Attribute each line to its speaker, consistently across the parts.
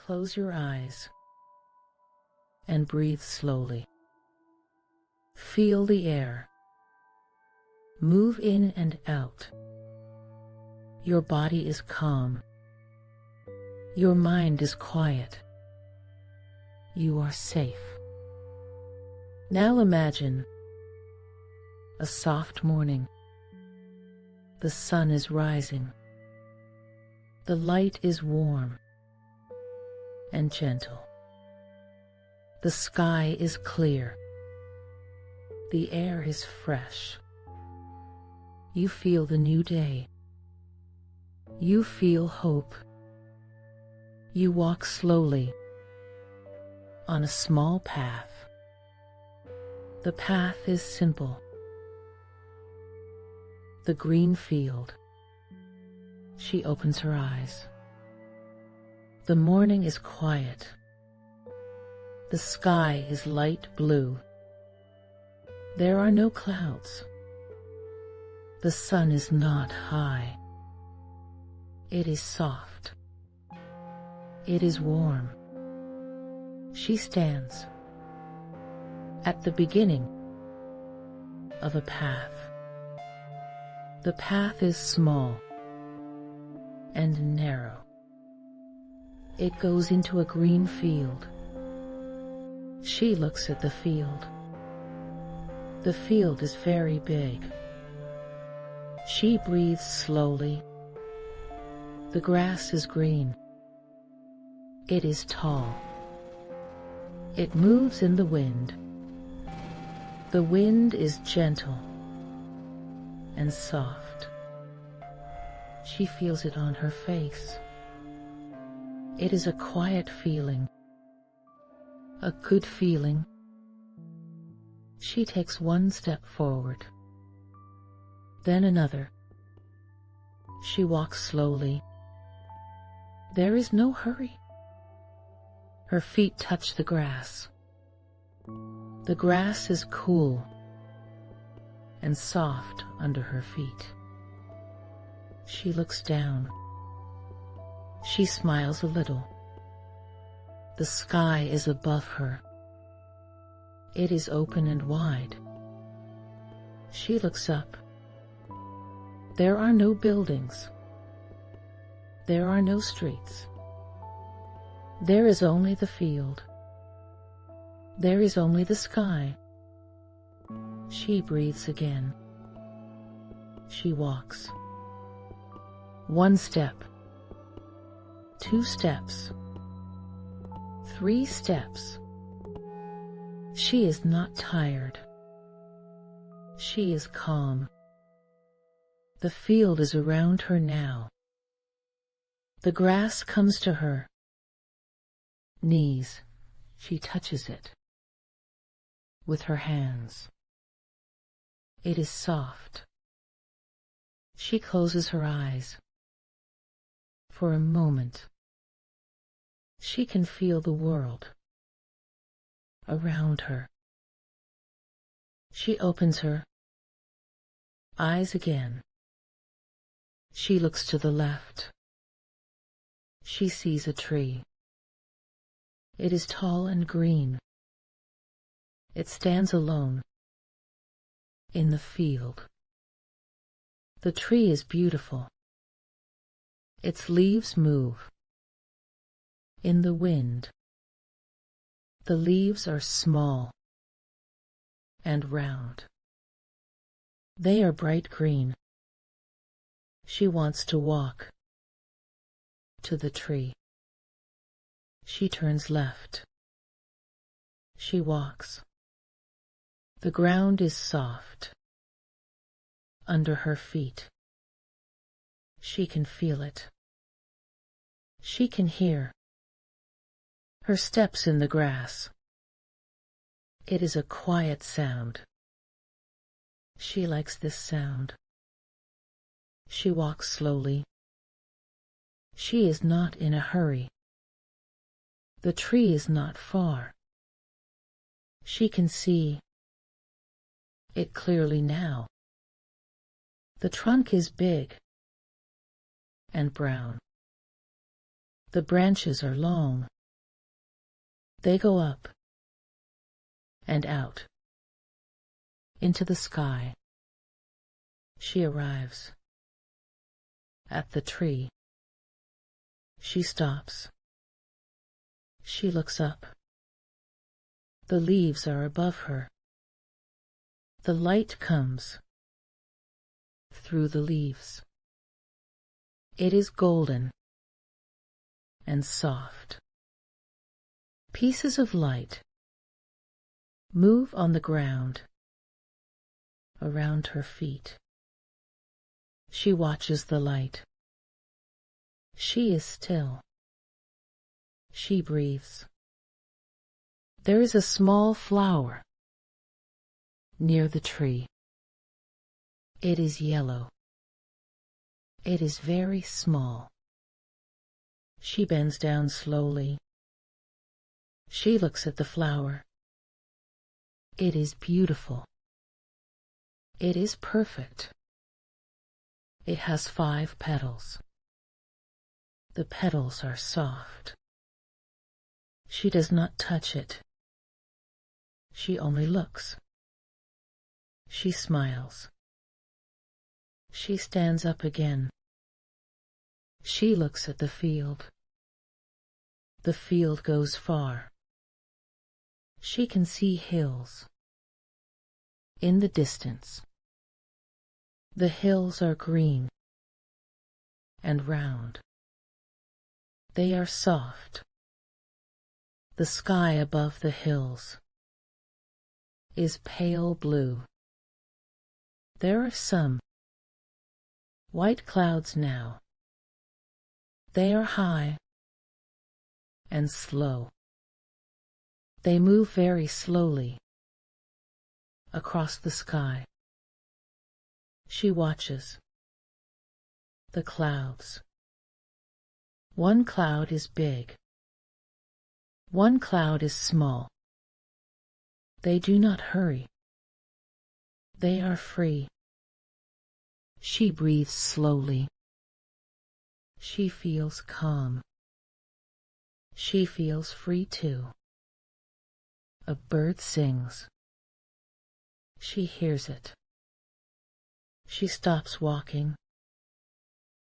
Speaker 1: Close your eyes and breathe slowly. Feel the air move in and out. Your body is calm. Your mind is quiet. You are safe. Now imagine a soft morning. The sun is rising. The light is warm and gentle. The sky is clear. The air is fresh. You feel the new day. You feel hope. You walk slowly on a small path. The path is simple. The green field. She opens her eyes. The morning is quiet. The sky is light blue. There are no clouds. The sun is not high. It is soft. It is warm. She stands at the beginning of a path. The path is small and narrow. It goes into a green field. She looks at the field. The field is very big. She breathes slowly. The grass is green. It is tall. It moves in the wind. The wind is gentle and soft. She feels it on her face. It is a quiet feeling, a good feeling. She takes one step forward, then another. She walks slowly. There is no hurry. Her feet touch the grass. The grass is cool and soft under her feet. She looks down. She smiles a little. The sky is above her. It is open and wide. She looks up. There are no buildings. There are no streets. There is only the field. There is only the sky. She breathes again. She walks. One step. 2 steps. 3 steps. She is not tired. She is calm. The field is around her now. The grass comes to her knees. She touches it with her hands. It is soft. She closes her eyes. For a moment, she can feel the world around her. She opens her eyes again. She looks to the left. She sees a tree. It is tall and green. It stands alone in the field. The tree is beautiful. Its leaves move in the wind. The leaves are small and round. They are bright green. She wants to walk to the tree. She turns left. She walks. The ground is soft under her feet. She can feel it. She can hear her steps in the grass. It is a quiet sound. She likes this sound. She walks slowly. She is not in a hurry. The tree is not far. She can see it clearly now. The trunk is big and brown. The branches are long. They go up and out into the sky. She arrives at the tree. She stops. She looks up. The leaves are above her. The light comes through the leaves. It is golden and soft. Pieces of light move on the ground around her feet. She watches the light. She is still. She breathes. There is a small flower near the tree. It is yellow. It is very small. She bends down slowly. She looks at the flower. It is beautiful. It is perfect. It has 5 petals. The petals are soft. She does not touch it. She only looks. She smiles. She stands up again. She looks at the field. The field goes far. She can see hills in the distance. The hills are green and round. They are soft. The sky above the hills is pale blue. There are some white clouds now. They are high and slow. They move very slowly across the sky. She watches the clouds. One cloud is big. One cloud is small. They do not hurry. They are free. She breathes slowly. She feels calm. She feels free too. A bird sings. She hears it. She stops walking.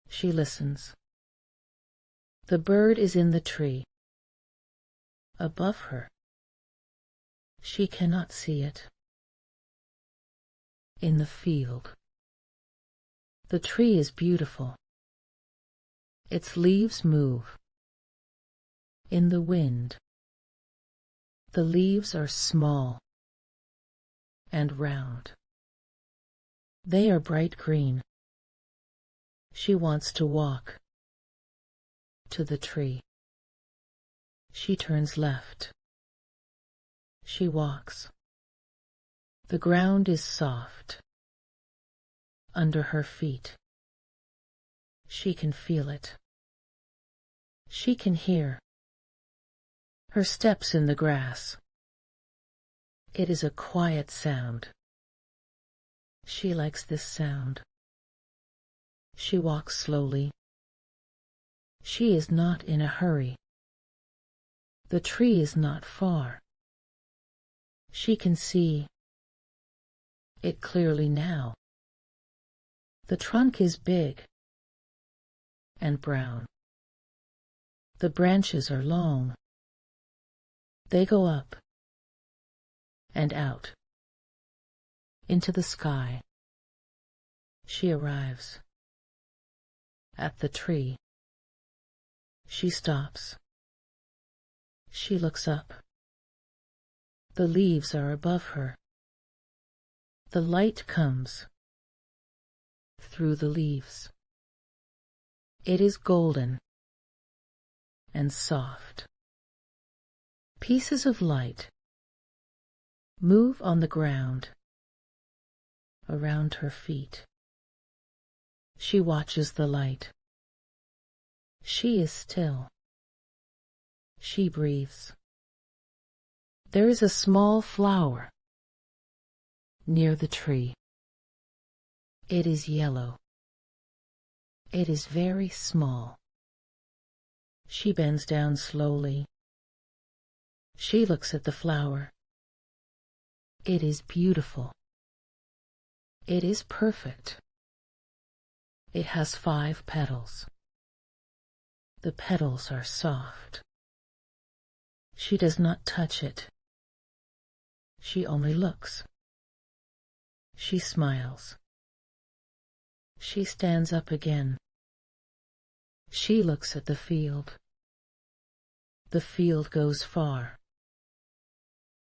Speaker 1: She listens. The bird is in the tree. Above her. She cannot see it. In the field. The tree is beautiful. Its leaves move. In the wind. The leaves are small and round. They are bright green. She wants to walk to the tree. She turns left. She walks. The ground is soft under her feet. She can feel it. She can hear her steps in the grass. It is a quiet sound. She likes this sound. She walks slowly. She is not in a hurry. The tree is not far. She can see it clearly now. The trunk is big and brown. The branches are long. They go up and out into the sky. She arrives at the tree. She stops. She looks up. The leaves are above her. The light comes through the leaves. It is golden and soft. Pieces of light move on the ground around her feet. She watches the light. She is still. She breathes. There is a small flower near the tree. It is yellow. It is very small. She bends down slowly. She looks at the flower. It is beautiful. It is perfect. It has 5 petals. The petals are soft. She does not touch it. She only looks. She smiles. She stands up again. She looks at the field. The field goes far.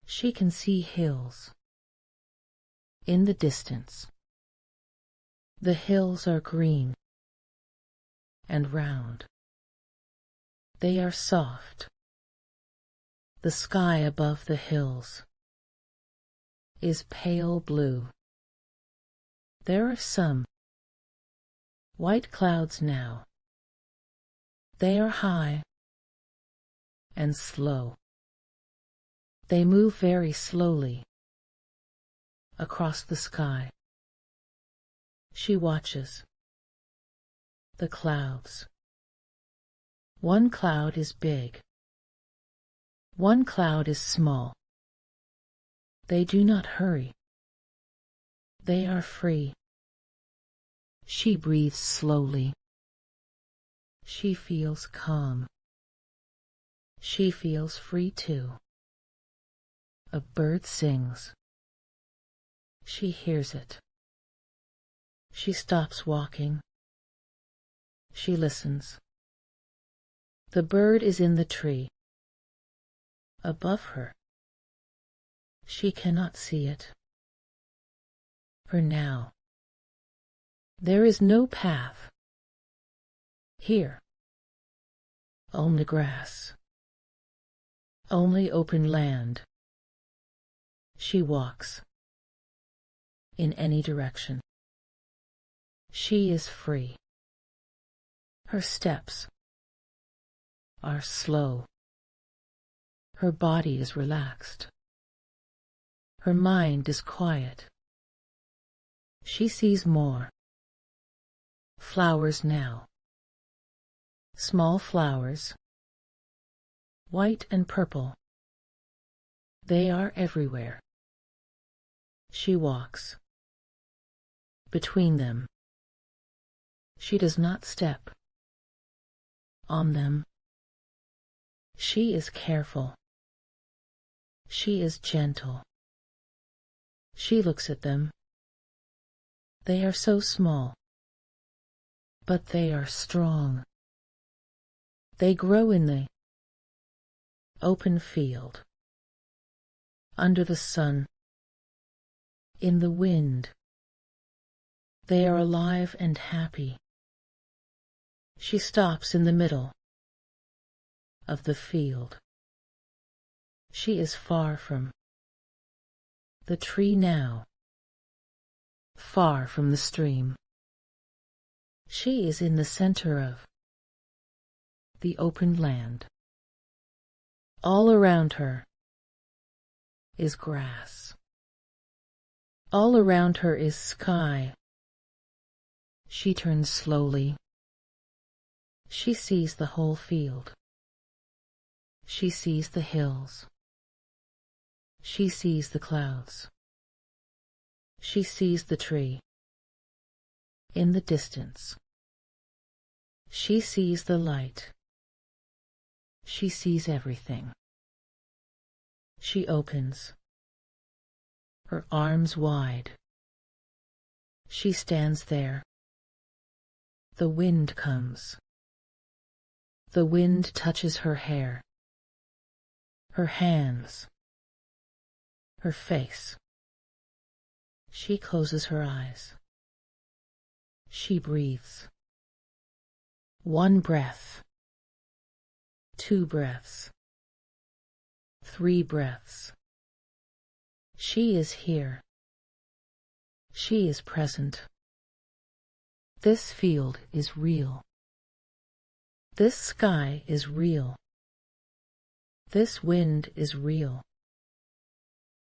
Speaker 1: She can see hills. In the distance. The hills are green and round. They are soft. The sky above the hills is pale blue. There are some white clouds now. They are high and slow. They move very slowly across the sky. She watches the clouds. One cloud is big. One cloud is small. They do not hurry. They are free. She breathes slowly. She feels calm. She feels free too. A bird sings. She hears it. She stops walking. She listens. The bird is in the tree. Above her. She cannot see it. For now. There is no path. Here. Only grass. Only open land. She walks. In any direction. She is free. Her steps are slow. Her body is relaxed. Her mind is quiet. She sees more. Flowers now. Small flowers. White and purple. They are everywhere. She walks. Between them. She does not step on them. She is careful. She is gentle. She looks at them. They are so small, but they are strong. They grow in the open field, under the sun, in the wind. They are alive and happy. She stops in the middle of the field. She is far from the tree now, far from the stream. She is in the center of the open land. All around her is grass. All around her is sky. She turns slowly. She sees the whole field. She sees the hills. She sees the clouds. She sees the tree. In the distance. She sees the light. She sees everything. She opens her arms wide. She stands there. The wind comes. The wind touches her hair, her hands, her face. She closes her eyes. She breathes. 1 breath, 2 breaths, 3 breaths. She is here. She is present. This field is real. This sky is real. This wind is real.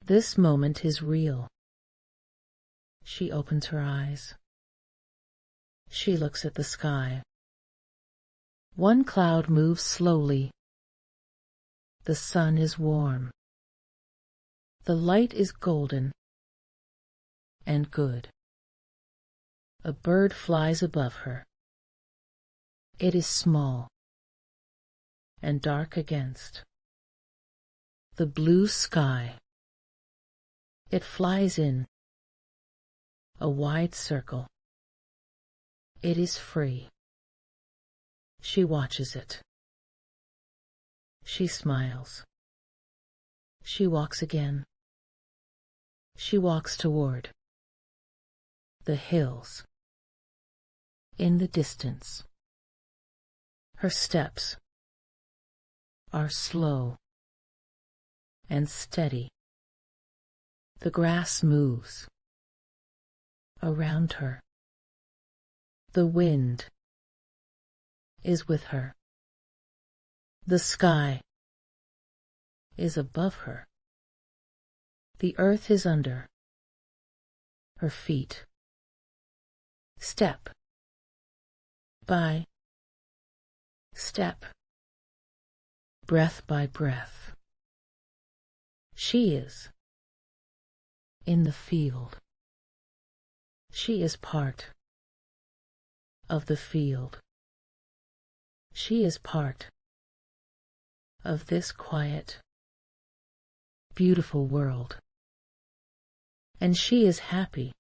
Speaker 1: This moment is real. She opens her eyes. She looks at the sky. 1 cloud moves slowly. The sun is warm. The light is golden and good. A bird flies above her. It is small and dark against the blue sky. It flies in a wide circle. It is free. She watches it. She smiles. She walks again. She walks toward the hills. In the distance, her steps are slow and steady. The grass moves around her. The wind is with her. The sky is above her. The earth is under her feet. Step by step, breath by breath, she is in the field. She is part of the field. She is part of this quiet, beautiful world. And she is happy